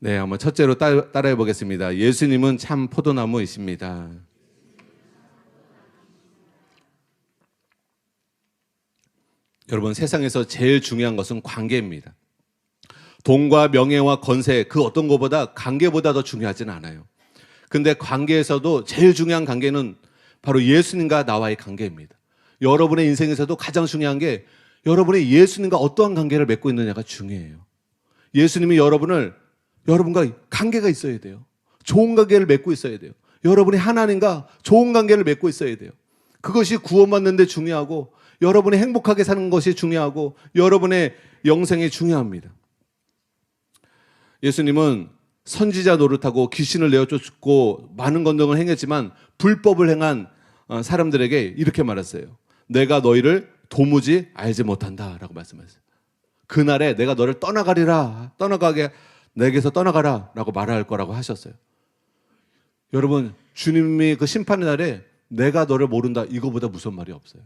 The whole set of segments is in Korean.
네, 한번 첫째로 따라해 보겠습니다. 예수님은 참 포도나무이십니다. 여러분, 세상에서 제일 중요한 것은 관계입니다. 돈과 명예와 권세, 그 어떤 것보다 관계보다 더 중요하지는 않아요. 근데 관계에서도 제일 중요한 관계는 바로 예수님과 나와의 관계입니다. 여러분의 인생에서도 가장 중요한 게 여러분이 예수님과 어떠한 관계를 맺고 있느냐가 중요해요. 예수님이 여러분과 관계가 있어야 돼요. 좋은 관계를 맺고 있어야 돼요. 여러분이 하나님과 좋은 관계를 맺고 있어야 돼요. 그것이 구원받는 데 중요하고, 여러분이 행복하게 사는 것이 중요하고, 여러분의 영생이 중요합니다. 예수님은 선지자 노릇하고 귀신을 내어쫓고 많은 건동을 행했지만 불법을 행한 사람들에게 이렇게 말했어요. 내가 너희를 도무지 알지 못한다 라고 말씀하셨어요. 그날에 내가 너를 내게서 떠나가라 라고 말할 거라고 하셨어요. 여러분, 주님이 그 심판의 날에 내가 너를 모른다, 이거보다 무서운 말이 없어요.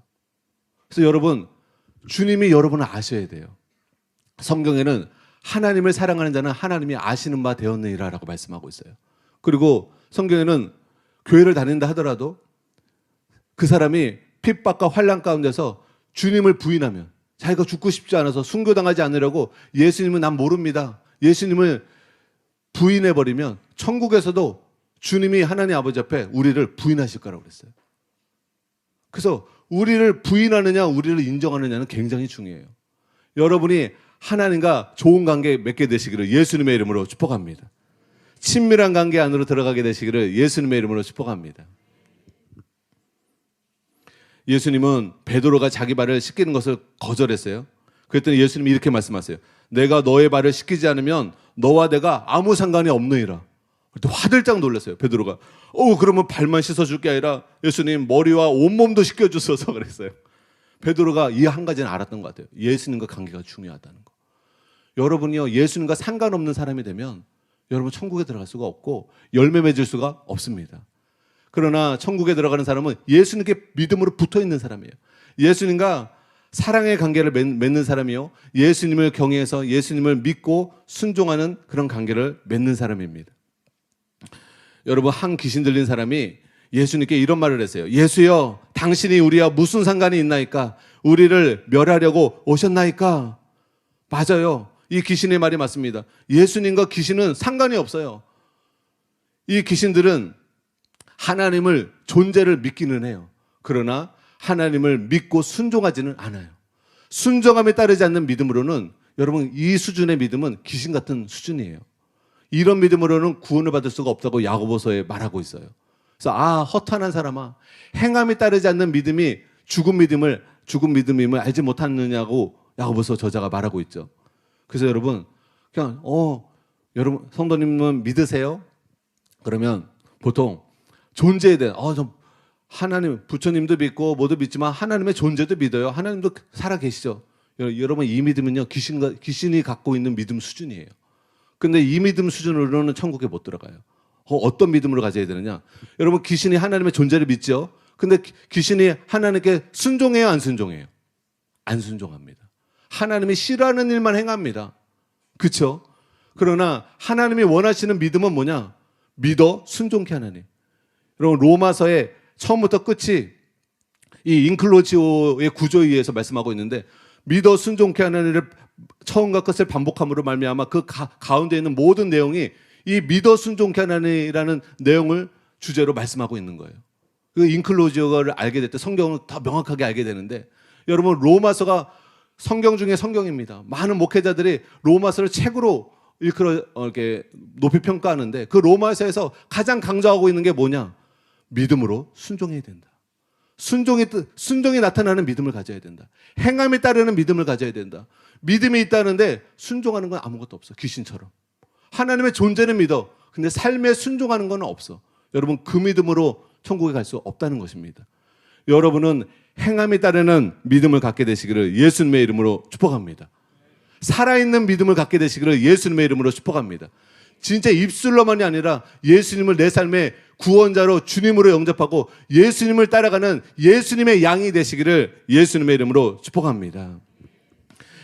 그래서 여러분, 주님이 여러분을 아셔야 돼요. 성경에는 하나님을 사랑하는 자는 하나님이 아시는 바 되었느니라 라고 말씀하고 있어요. 그리고 성경에는 교회를 다닌다 하더라도 그 사람이 핍박과 환난 가운데서 주님을 부인하면, 자기가 죽고 싶지 않아서 순교당하지 않으려고 예수님은 난 모릅니다, 예수님을 부인해버리면 천국에서도 주님이 하나님 아버지 앞에 우리를 부인하실 거라고 그랬어요. 그래서 우리를 부인하느냐 우리를 인정하느냐는 굉장히 중요해요. 여러분이 하나님과 좋은 관계 맺게 되시기를 예수님의 이름으로 축복합니다. 친밀한 관계 안으로 들어가게 되시기를 예수님의 이름으로 축복합니다. 예수님은 베드로가 자기 발을 씻기는 것을 거절했어요. 그랬더니 예수님이 이렇게 말씀하세요. 내가 너의 발을 씻기지 않으면 너와 내가 아무 상관이 없느니라. 그때 화들짝 놀랐어요. 베드로가 그러면 발만 씻어줄 게 아니라 예수님 머리와 온몸도 씻겨주셔서 그랬어요. 베드로가 이 한 가지는 알았던 것 같아요. 예수님과 관계가 중요하다는 거. 여러분이요, 예수님과 상관없는 사람이 되면 여러분 천국에 들어갈 수가 없고 열매 맺을 수가 없습니다. 그러나 천국에 들어가는 사람은 예수님께 믿음으로 붙어있는 사람이에요. 예수님과 사랑의 관계를 맺는 사람이요, 예수님을 경외해서 예수님을 믿고 순종하는 그런 관계를 맺는 사람입니다. 여러분, 한 귀신 들린 사람이 예수님께 이런 말을 했어요. 예수여, 당신이 우리와 무슨 상관이 있나이까? 우리를 멸하려고 오셨나이까? 맞아요. 이 귀신의 말이 맞습니다. 예수님과 귀신은 상관이 없어요. 이 귀신들은 하나님을, 존재를 믿기는 해요. 그러나 하나님을 믿고 순종하지는 않아요. 순종함에 따르지 않는 믿음으로는, 여러분, 이 수준의 믿음은 귀신 같은 수준이에요. 이런 믿음으로는 구원을 받을 수가 없다고 야고보서에 말하고 있어요. 그래서 허탄한 사람아, 행함에 따르지 않는 믿음이 죽은 믿음임을 알지 못하느냐고 야고보서 저자가 말하고 있죠. 그래서 여러분, 그냥 여러분 성도님은 믿으세요? 그러면 보통 존재에 대한 하나님, 부처님도 믿고 모두 믿지만 하나님의 존재도 믿어요. 하나님도 살아 계시죠. 여러분, 이 믿음은요, 귀신이 갖고 있는 믿음 수준이에요. 근데 이 믿음 수준으로는 천국에 못 들어가요. 어떤 믿음으로 가져야 되느냐? 여러분, 귀신이 하나님의 존재를 믿죠. 근데 귀신이 하나님께 순종해요, 안 순종해요? 안 순종합니다. 하나님이 싫어하는 일만 행합니다. 그렇죠? 그러나 하나님이 원하시는 믿음은 뭐냐? 믿어 순종케 하나님. 여러분, 로마서의 처음부터 끝이 이 인클로지오의 구조에 의해서 말씀하고 있는데, 믿어 순종케 하나님을 처음과 끝을 반복함으로 말미암아 그 가운데 있는 모든 내용이 이 믿어 순종케 하나님이라는 내용을 주제로 말씀하고 있는 거예요. 그 인클로지오를 알게 될 때 성경을 더 명확하게 알게 되는데, 여러분, 로마서가 성경 중에 성경입니다. 많은 목회자들이 로마서를 책으로 이렇게 높이 평가하는데, 그 로마서에서 가장 강조하고 있는 게 뭐냐? 믿음으로 순종해야 된다. 순종이 나타나는 믿음을 가져야 된다. 행함에 따르는 믿음을 가져야 된다. 믿음이 있다는데 순종하는 건 아무것도 없어. 귀신처럼. 하나님의 존재는 믿어. 근데 삶에 순종하는 건 없어. 여러분, 그 믿음으로 천국에 갈 수 없다는 것입니다. 여러분은 행함에 따르는 믿음을 갖게 되시기를 예수님의 이름으로 축복합니다. 살아있는 믿음을 갖게 되시기를 예수님의 이름으로 축복합니다. 진짜 입술로만이 아니라 예수님을 내 삶의 구원자로, 주님으로 영접하고 예수님을 따라가는 예수님의 양이 되시기를 예수님의 이름으로 축복합니다.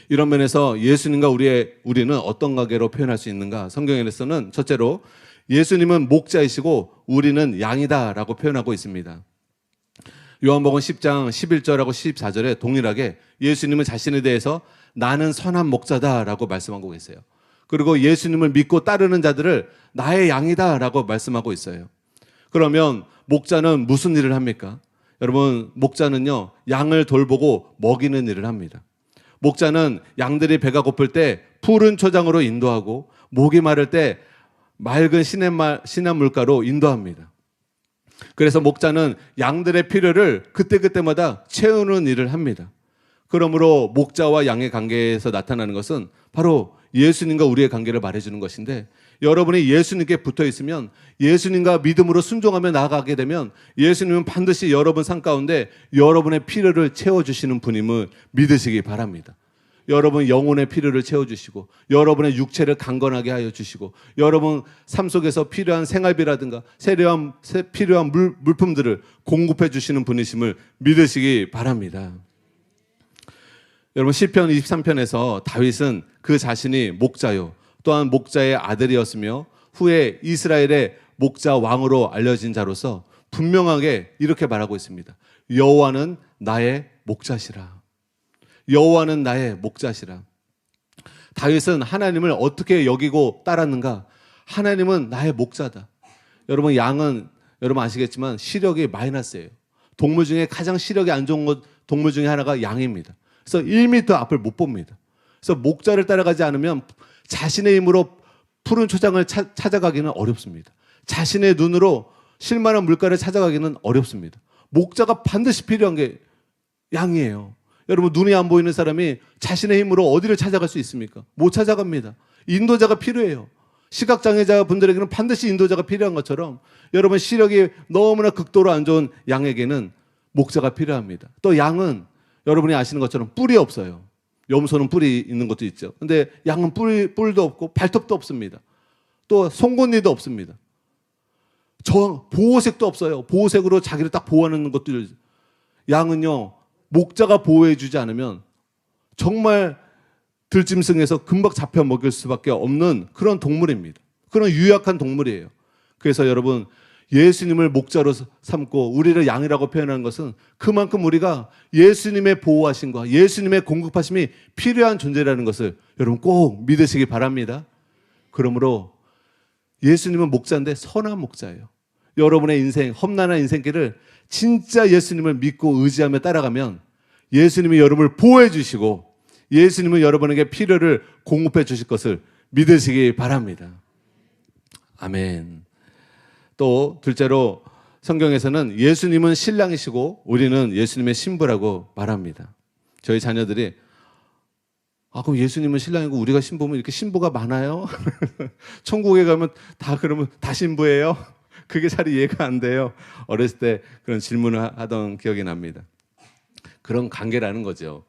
이런 면에서 예수님과 우리는 어떤 관계로 표현할 수 있는가? 성경에서는 첫째로 예수님은 목자이시고 우리는 양이다라고 표현하고 있습니다. 요한복음 10장 11절하고 14절에 동일하게 예수님은 자신에 대해서 나는 선한 목자다라고 말씀하고 계세요. 그리고 예수님을 믿고 따르는 자들을 나의 양이다라고 말씀하고 있어요. 그러면 목자는 무슨 일을 합니까? 여러분, 목자는요, 양을 돌보고 먹이는 일을 합니다. 목자는 양들이 배가 고플 때 푸른 초장으로 인도하고 목이 마를 때 맑은 시냇물가로 인도합니다. 그래서 목자는 양들의 필요를 그때그때마다 채우는 일을 합니다. 그러므로 목자와 양의 관계에서 나타나는 것은 바로 예수님과 우리의 관계를 말해주는 것인데, 여러분이 예수님께 붙어 있으면, 예수님과 믿음으로 순종하며 나아가게 되면 예수님은 반드시 여러분 삶 가운데 여러분의 필요를 채워주시는 분임을 믿으시기 바랍니다. 여러분 영혼의 필요를 채워주시고, 여러분의 육체를 강건하게 하여 주시고, 여러분 삶 속에서 필요한 생활비라든가 필요한 물품들을 공급해 주시는 분이심을 믿으시기 바랍니다. 여러분, 시편 23편에서 다윗은 그 자신이 목자요 또한 목자의 아들이었으며 후에 이스라엘의 목자 왕으로 알려진 자로서 분명하게 이렇게 말하고 있습니다. 여호와는 나의 목자시라. 여호와는 나의 목자시라. 다윗은 하나님을 어떻게 여기고 따랐는가? 하나님은 나의 목자다. 여러분, 양은 여러분 아시겠지만 시력이 마이너스예요. 동물 중에 가장 시력이 안 좋은 동물 중에 하나가 양입니다. 그래서 1m 앞을 못 봅니다. 그래서 목자를 따라가지 않으면 자신의 힘으로 푸른 초장을 찾아가기는 어렵습니다. 자신의 눈으로 실만한 물가를 찾아가기는 어렵습니다. 목자가 반드시 필요한 게 양이에요. 여러분, 눈이 안 보이는 사람이 자신의 힘으로 어디를 찾아갈 수 있습니까? 못 찾아갑니다. 인도자가 필요해요. 시각장애자 분들에게는 반드시 인도자가 필요한 것처럼 여러분, 시력이 너무나 극도로 안 좋은 양에게는 목자가 필요합니다. 또 양은 여러분이 아시는 것처럼 뿔이 없어요. 염소는 뿔이 있는 것도 있죠. 근데 양은 뿔도 없고 발톱도 없습니다. 또 송곳니도 없습니다. 보호색도 없어요. 보호색으로 자기를 딱 보호하는 것들. 양은요, 목자가 보호해주지 않으면 정말 들짐승에서 금방 잡혀 먹일 수밖에 없는 그런 동물입니다. 그런 유약한 동물이에요. 그래서 여러분, 예수님을 목자로 삼고 우리를 양이라고 표현하는 것은 그만큼 우리가 예수님의 보호하심과 예수님의 공급하심이 필요한 존재라는 것을 여러분 꼭 믿으시기 바랍니다. 그러므로 예수님은 목자인데 선한 목자예요. 여러분의 인생, 험난한 인생길을 진짜 예수님을 믿고 의지하며 따라가면 예수님이 여러분을 보호해 주시고 예수님은 여러분에게 필요를 공급해 주실 것을 믿으시기 바랍니다. 아멘. 또 둘째로 성경에서는 예수님은 신랑이시고 우리는 예수님의 신부라고 말합니다. 저희 자녀들이 그럼 예수님은 신랑이고 우리가 신부면 이렇게 신부가 많아요? 천국에 가면 그러면 다 신부예요? 그게 잘 이해가 안 돼요. 어렸을 때 그런 질문을 하던 기억이 납니다. 그런 관계라는 거죠.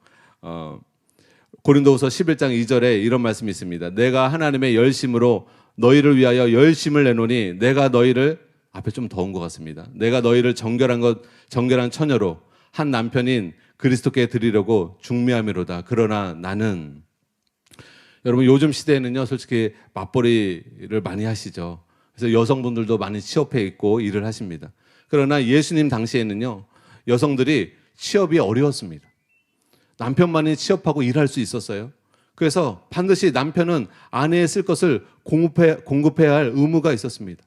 고린도후서 11장 2절에 이런 말씀이 있습니다. 내가 하나님의 열심으로 너희를 위하여 열심을 내노니 내가 너희를, 앞에 좀 더운 것 같습니다. 내가 너희를 정결한 처녀로 한 남편인 그리스도께 드리려고 중매함이로다. 그러나 나는, 여러분 요즘 시대에는요 솔직히 맞벌이를 많이 하시죠. 그래서 여성분들도 많이 취업해 있고 일을 하십니다. 그러나 예수님 당시에는요 여성들이 취업이 어려웠습니다. 남편만이 취업하고 일할 수 있었어요. 그래서 반드시 남편은 아내의 쓸 것을 공급해야 할 의무가 있었습니다.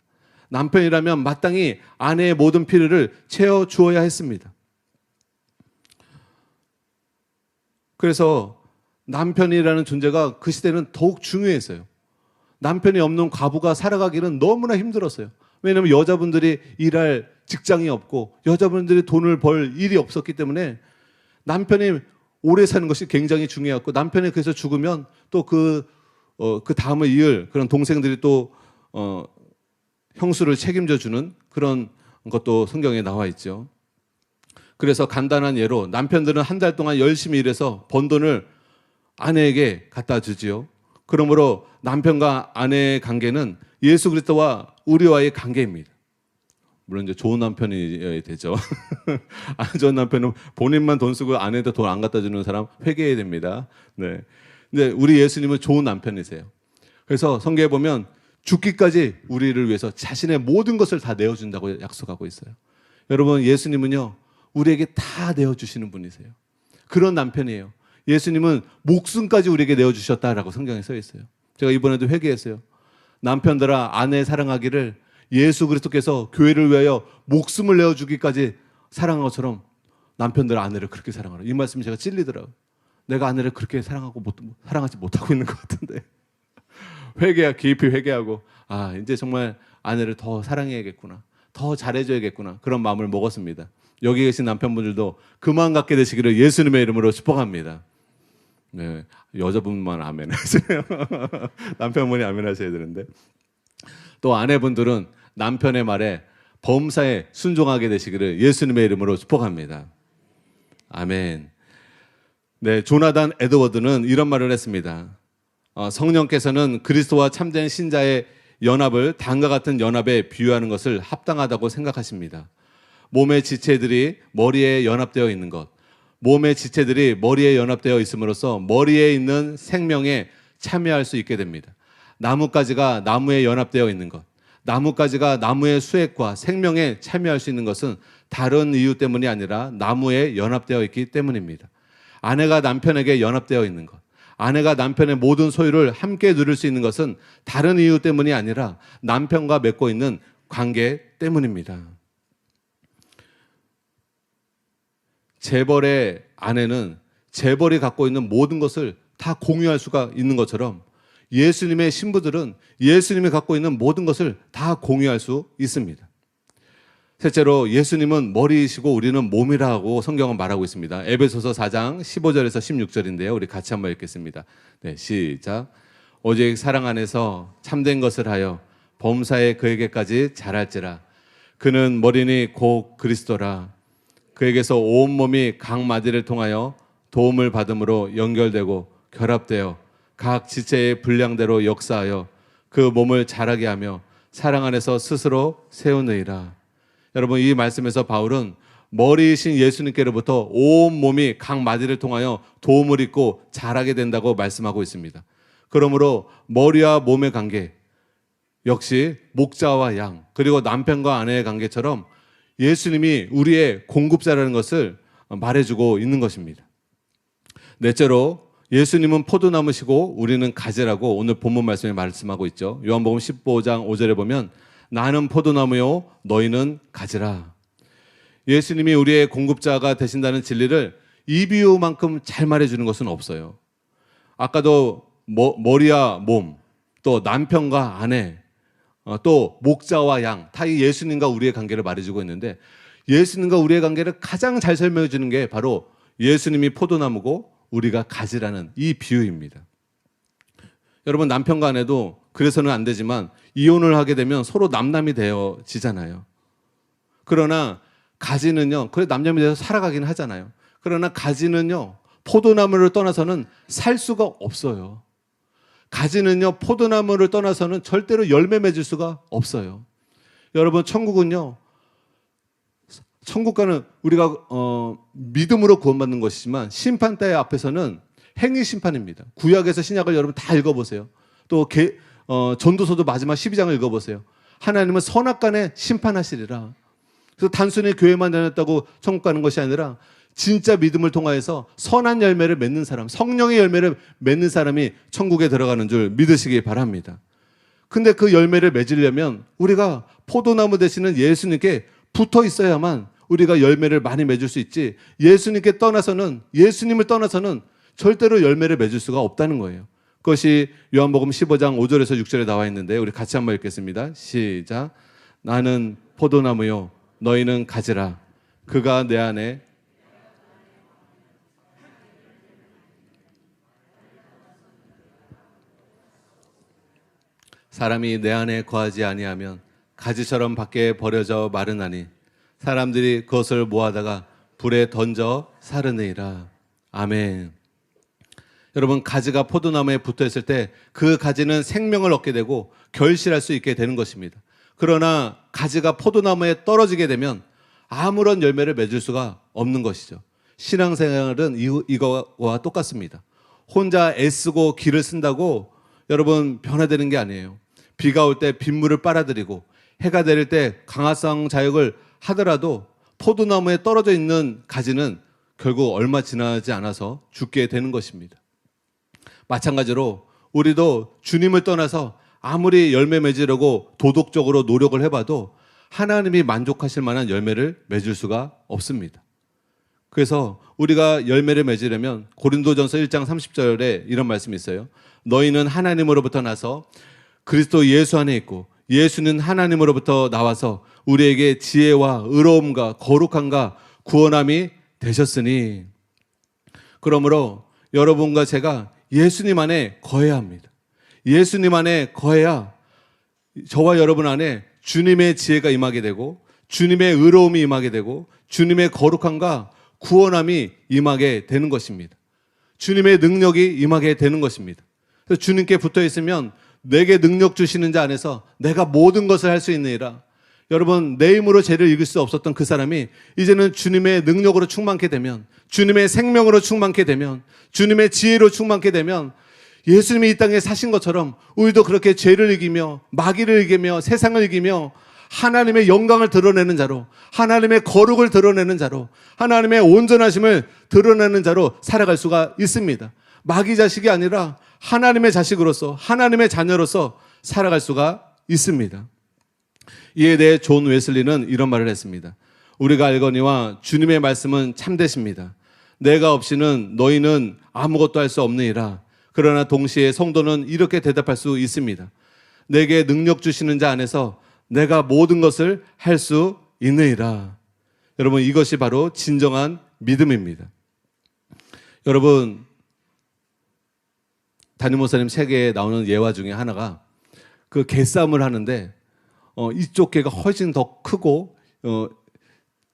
남편이라면 마땅히 아내의 모든 필요를 채워주어야 했습니다. 그래서 남편이라는 존재가 그 시대는 더욱 중요했어요. 남편이 없는 과부가 살아가기는 너무나 힘들었어요. 왜냐하면 여자분들이 일할 직장이 없고 여자분들이 돈을 벌 일이 없었기 때문에 남편이 오래 사는 것이 굉장히 중요했고, 남편이 그래서 죽으면 또 그 다음을 이을 그런 동생들이 또 형수를 책임져 주는 그런 것도 성경에 나와 있죠. 그래서 간단한 예로 남편들은 한 달 동안 열심히 일해서 번 돈을 아내에게 갖다 주지요. 그러므로 남편과 아내의 관계는 예수 그리스도와 우리와의 관계입니다. 물론 이제 좋은 남편이어야 되죠. 안 좋은 남편은 본인만 돈 쓰고 아내한테 돈 안 갖다 주는 사람 회개해야 됩니다. 네. 근데 우리 예수님은 좋은 남편이세요. 그래서 성경에 보면 죽기까지 우리를 위해서 자신의 모든 것을 다 내어준다고 약속하고 있어요. 여러분, 예수님은요, 우리에게 다 내어주시는 분이세요. 그런 남편이에요. 예수님은 목숨까지 우리에게 내어주셨다라고 성경에 써 있어요. 제가 이번에도 회개했어요. 남편들아, 아내 사랑하기를 예수 그리스도께서 교회를 위하여 목숨을 내어주기까지 사랑한 것처럼 남편들 아내를 그렇게 사랑하라. 이 말씀이 제가 찔리더라고요. 내가 아내를 그렇게 사랑하지 못하고 있는 것 같은데. 깊이 회개하고, 이제 정말 아내를 더 사랑해야겠구나. 더 잘해줘야겠구나. 그런 마음을 먹었습니다. 여기 계신 남편분들도 그만 갖게 되시기를 예수님의 이름으로 축복합니다. 네, 여자분만 아멘 하세요. 남편분이 아멘 하셔야 되는데. 또 아내분들은 남편의 말에 범사에 순종하게 되시기를 예수님의 이름으로 축복합니다. 아멘. 네, 조나단 에드워드는 이런 말을 했습니다. 성령께서는 그리스도와 참된 신자의 연합을 다음과 같은 연합에 비유하는 것을 합당하다고 생각하십니다. 몸의 지체들이 머리에 연합되어 있는 것, 몸의 지체들이 머리에 연합되어 있음으로써 머리에 있는 생명에 참여할 수 있게 됩니다. 나뭇가지가 나무에 연합되어 있는 것, 나뭇가지가 나무의 수액과 생명에 참여할 수 있는 것은 다른 이유 때문이 아니라 나무에 연합되어 있기 때문입니다. 아내가 남편에게 연합되어 있는 것, 아내가 남편의 모든 소유를 함께 누릴 수 있는 것은 다른 이유 때문이 아니라 남편과 맺고 있는 관계 때문입니다. 재벌의 아내는 재벌이 갖고 있는 모든 것을 다 공유할 수가 있는 것처럼 예수님의 신부들은 예수님이 갖고 있는 모든 것을 다 공유할 수 있습니다. 셋째로 예수님은 머리이시고 우리는 몸이라고 성경은 말하고 있습니다. 에베소서 4장 15절에서 16절인데요. 우리 같이 한번 읽겠습니다. 네, 시작. 오직 사랑 안에서 참된 것을 하여 범사에 그에게까지 자랄지라. 그는 머리니 곧 그리스도라. 그에게서 온몸이 각 마디를 통하여 도움을 받음으로 연결되고 결합되어 각 지체의 분량대로 역사하여 그 몸을 자라게 하며 사랑 안에서 스스로 세우느니라. 여러분, 이 말씀에서 바울은 머리이신 예수님께로부터 온 몸이 각 마디를 통하여 도움을 입고 자라게 된다고 말씀하고 있습니다. 그러므로 머리와 몸의 관계, 역시 목자와 양, 그리고 남편과 아내의 관계처럼 예수님이 우리의 공급자라는 것을 말해주고 있는 것입니다. 넷째로 예수님은 포도나무시고 우리는 가지라고 오늘 본문 말씀에 말씀하고 있죠. 요한복음 15장 5절에 보면 나는 포도나무요 너희는 가지라. 예수님이 우리의 공급자가 되신다는 진리를 이 비유만큼 잘 말해주는 것은 없어요. 아까도 머리와 몸, 또 남편과 아내, 또 목자와 양, 다 이 예수님과 우리의 관계를 말해주고 있는데 예수님과 우리의 관계를 가장 잘 설명해 주는 게 바로 예수님이 포도나무고 우리가 가지라는 이 비유입니다. 여러분, 남편과 아내도 그래서는 안 되지만 이혼을 하게 되면 서로 남남이 되어지잖아요. 그러나 가지는요, 그래 남남이 돼서 살아가긴 하잖아요. 그러나 가지는요, 포도나무를 떠나서는 살 수가 없어요. 가지는요, 포도나무를 떠나서는 절대로 열매 맺을 수가 없어요. 여러분, 천국은요, 천국과는 우리가 믿음으로 구원받는 것이지만 심판대 앞에서는 행위 심판입니다. 구약에서 신약을 여러분 다 읽어보세요. 또 전도서도 마지막 12장을 읽어보세요. 하나님은 선악간에 심판하시리라. 그래서 단순히 교회만 다녔다고 천국 가는 것이 아니라 진짜 믿음을 통하여서 선한 열매를 맺는 사람, 성령의 열매를 맺는 사람이 천국에 들어가는 줄 믿으시기 바랍니다. 근데 그 열매를 맺으려면 우리가 포도나무 되시는 예수님께 붙어 있어야만 우리가 열매를 많이 맺을 수 있지, 예수님을 떠나서는 절대로 열매를 맺을 수가 없다는 거예요. 그것이 요한복음 15장 5절에서 6절에 나와 있는데 우리 같이 한번 읽겠습니다. 시작. 나는 포도나무요 너희는 가지라. 그가 내 안에 사람이 내 안에 거하지 아니하면 가지처럼 밖에 버려져 마르나니 사람들이 그것을 모아다가 불에 던져 사르느니라. 아멘. 여러분, 가지가 포도나무에 붙어 있을 때 그 가지는 생명을 얻게 되고 결실할 수 있게 되는 것입니다. 그러나 가지가 포도나무에 떨어지게 되면 아무런 열매를 맺을 수가 없는 것이죠. 신앙생활은 이거와 똑같습니다. 혼자 애쓰고 기를 쓴다고 여러분 변화되는 게 아니에요. 비가 올 때 빗물을 빨아들이고 해가 내릴 때 강화성 자역을 하더라도 포도나무에 떨어져 있는 가지는 결국 얼마 지나지 않아서 죽게 되는 것입니다. 마찬가지로 우리도 주님을 떠나서 아무리 열매 맺으려고 도덕적으로 노력을 해봐도 하나님이 만족하실 만한 열매를 맺을 수가 없습니다. 그래서 우리가 열매를 맺으려면 고린도전서 1장 30절에 이런 말씀이 있어요. 너희는 하나님으로부터 나서 그리스도 예수 안에 있고 예수는 하나님으로부터 나와서 우리에게 지혜와 의로움과 거룩함과 구원함이 되셨으니. 그러므로 여러분과 제가 예수님 안에 거해야 합니다. 예수님 안에 거해야 저와 여러분 안에 주님의 지혜가 임하게 되고 주님의 의로움이 임하게 되고 주님의 거룩함과 구원함이 임하게 되는 것입니다. 주님의 능력이 임하게 되는 것입니다. 그래서 주님께 붙어 있으면 내게 능력 주시는 자 안에서 내가 모든 것을 할 수 있느니라. 여러분, 내 힘으로 죄를 이길 수 없었던 그 사람이 이제는 주님의 능력으로 충만케 되면, 주님의 생명으로 충만케 되면, 주님의 지혜로 충만케 되면 예수님이 이 땅에 사신 것처럼 우리도 그렇게 죄를 이기며 마귀를 이기며 세상을 이기며 하나님의 영광을 드러내는 자로, 하나님의 거룩을 드러내는 자로, 하나님의 온전하심을 드러내는 자로 살아갈 수가 있습니다. 마귀 자식이 아니라 하나님의 자식으로서, 하나님의 자녀로서 살아갈 수가 있습니다. 이에 대해 존 웨슬리는 이런 말을 했습니다. 우리가 알거니와 주님의 말씀은 참되십니다. 내가 없이는 너희는 아무것도 할 수 없느니라. 그러나 동시에 성도는 이렇게 대답할 수 있습니다. 내게 능력 주시는 자 안에서 내가 모든 것을 할 수 있느니라. 여러분, 이것이 바로 진정한 믿음입니다. 여러분, 담임 목사님 책에 나오는 예화 중에 하나가 그 개싸움을 하는데 이쪽 개가 훨씬 더 크고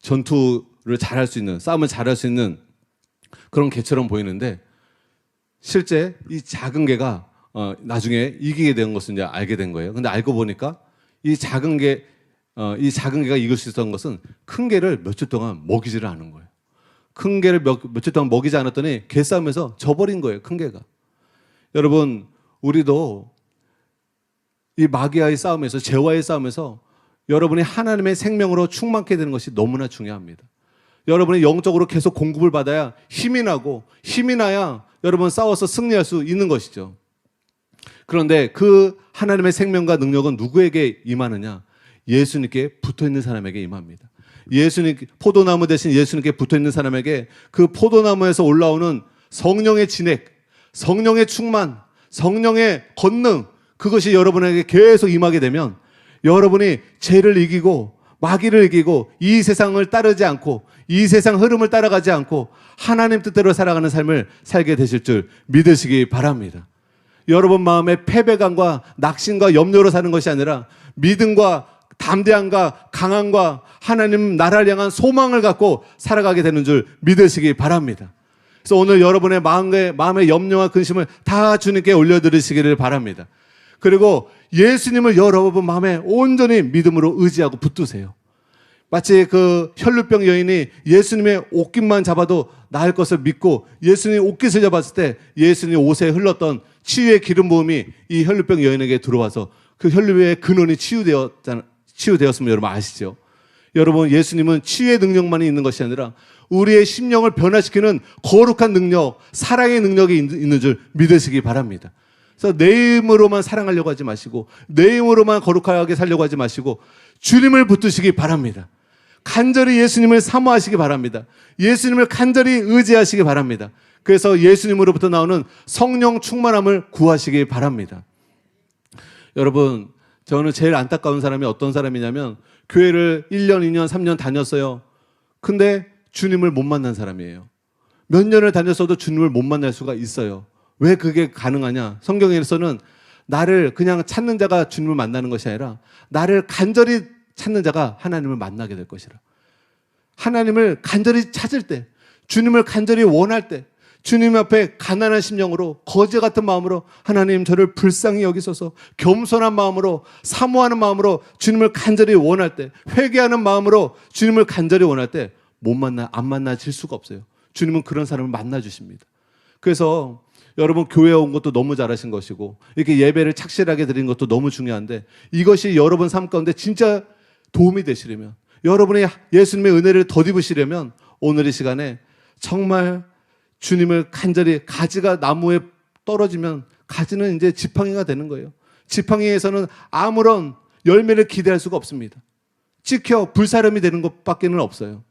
전투를 잘할 수 있는, 싸움을 잘할 수 있는 그런 개처럼 보이는데 실제 이 작은 개가 나중에 이기게 된 것을 이제 알게 된 거예요. 근데 알고 보니까 이 작은 개가 이길 수 있었던 것은 큰 개를 며칠 동안 먹이지를 않은 거예요. 큰 개를 며칠 동안 먹이지 않았더니 개싸움에서 져버린 거예요, 큰 개가. 여러분, 우리도 이 마귀와의 싸움에서, 죄와의 싸움에서 여러분이 하나님의 생명으로 충만케 되는 것이 너무나 중요합니다. 여러분이 영적으로 계속 공급을 받아야 힘이 나고, 힘이 나야 여러분 싸워서 승리할 수 있는 것이죠. 그런데 그 하나님의 생명과 능력은 누구에게 임하느냐? 예수님께 붙어있는 사람에게 임합니다. 포도나무 대신 예수님께 붙어있는 사람에게 그 포도나무에서 올라오는 성령의 진액, 성령의 충만, 성령의 권능, 그것이 여러분에게 계속 임하게 되면 여러분이 죄를 이기고 마귀를 이기고 이 세상을 따르지 않고 이 세상 흐름을 따라가지 않고 하나님 뜻대로 살아가는 삶을 살게 되실 줄 믿으시기 바랍니다. 여러분 마음에 패배감과 낙심과 염려로 사는 것이 아니라 믿음과 담대함과 강함과 하나님 나라를 향한 소망을 갖고 살아가게 되는 줄 믿으시기 바랍니다. 그래서 오늘 여러분의 마음의 염려와 근심을 다 주님께 올려드리시기를 바랍니다. 그리고 예수님을 여러분 마음에 온전히 믿음으로 의지하고 붙드세요. 마치 그 혈루병 여인이 예수님의 옷깃만 잡아도 나을 것을 믿고 예수님 옷깃을 잡았을 때 예수님 옷에 흘렀던 치유의 기름 부음이 이 혈루병 여인에게 들어와서 그 혈루의 근원이 치유되었으면 여러분 아시죠? 여러분, 예수님은 치유의 능력만이 있는 것이 아니라 우리의 심령을 변화시키는 거룩한 능력, 사랑의 능력이 있는 줄 믿으시기 바랍니다. 그래서 내 힘으로만 사랑하려고 하지 마시고 내 힘으로만 거룩하게 살려고 하지 마시고 주님을 붙드시기 바랍니다. 간절히 예수님을 사모하시기 바랍니다. 예수님을 간절히 의지하시기 바랍니다. 그래서 예수님으로부터 나오는 성령 충만함을 구하시기 바랍니다. 여러분, 저는 제일 안타까운 사람이 어떤 사람이냐면 교회를 1년, 2년, 3년 다녔어요. 근데 주님을 못 만난 사람이에요. 몇 년을 다녔어도 주님을 못 만날 수가 있어요. 왜 그게 가능하냐? 성경에서는 나를 그냥 찾는 자가 주님을 만나는 것이 아니라 나를 간절히 찾는 자가 하나님을 만나게 될 것이라. 하나님을 간절히 찾을 때, 주님을 간절히 원할 때, 주님 앞에 가난한 심령으로, 거지 같은 마음으로 하나님 저를 불쌍히 여기소서, 겸손한 마음으로, 사모하는 마음으로 주님을 간절히 원할 때, 회개하는 마음으로 주님을 간절히 원할 때 안 만나질 수가 없어요. 주님은 그런 사람을 만나 주십니다. 그래서 여러분 교회에 온 것도 너무 잘하신 것이고 이렇게 예배를 착실하게 드리는 것도 너무 중요한데, 이것이 여러분 삶 가운데 진짜 도움이 되시려면, 여러분이 예수님의 은혜를 덧입으시려면 오늘 이 시간에 정말 주님을 간절히, 가지가 나무에 떨어지면 가지는 이제 지팡이가 되는 거예요. 지팡이에서는 아무런 열매를 기대할 수가 없습니다. 찍혀 불사름이 되는 것밖에는 없어요.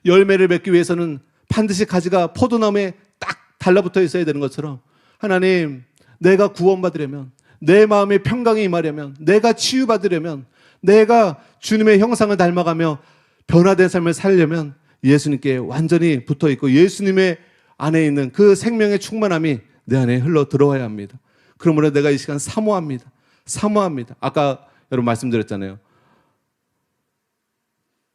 열매를 맺기 위해서는 반드시 가지가 포도나무에 딱 달라붙어 있어야 되는 것처럼, 하나님, 내가 구원받으려면, 내 마음에 평강이 임하려면, 내가 치유받으려면, 내가 주님의 형상을 닮아가며 변화된 삶을 살려면 예수님께 완전히 붙어있고 예수님의 안에 있는 그 생명의 충만함이 내 안에 흘러 들어와야 합니다. 그러므로 내가 이 시간 사모합니다. 아까 여러분 말씀드렸잖아요.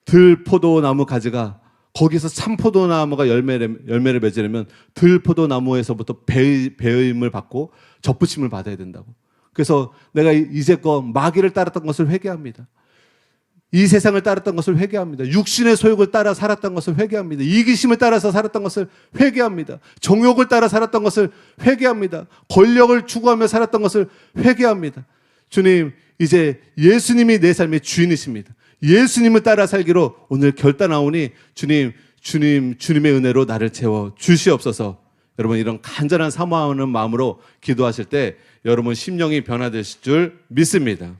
들포도나무 가지가 거기서 참포도나무가 열매를 맺으려면 들포도나무에서부터 배임을 받고 접붙임을 받아야 된다고. 그래서 내가 이제껏 마귀를 따랐던 것을 회개합니다. 이 세상을 따랐던 것을 회개합니다. 육신의 소욕을 따라 살았던 것을 회개합니다. 이기심을 따라서 살았던 것을 회개합니다. 정욕을 따라 살았던 것을 회개합니다. 권력을 추구하며 살았던 것을 회개합니다. 주님, 이제 예수님이 내 삶의 주인이십니다. 예수님을 따라 살기로 오늘 결단하오니 주님의 은혜로 나를 채워 주시옵소서. 여러분, 이런 간절한 사모하는 마음으로 기도하실 때 여러분 심령이 변화되실 줄 믿습니다.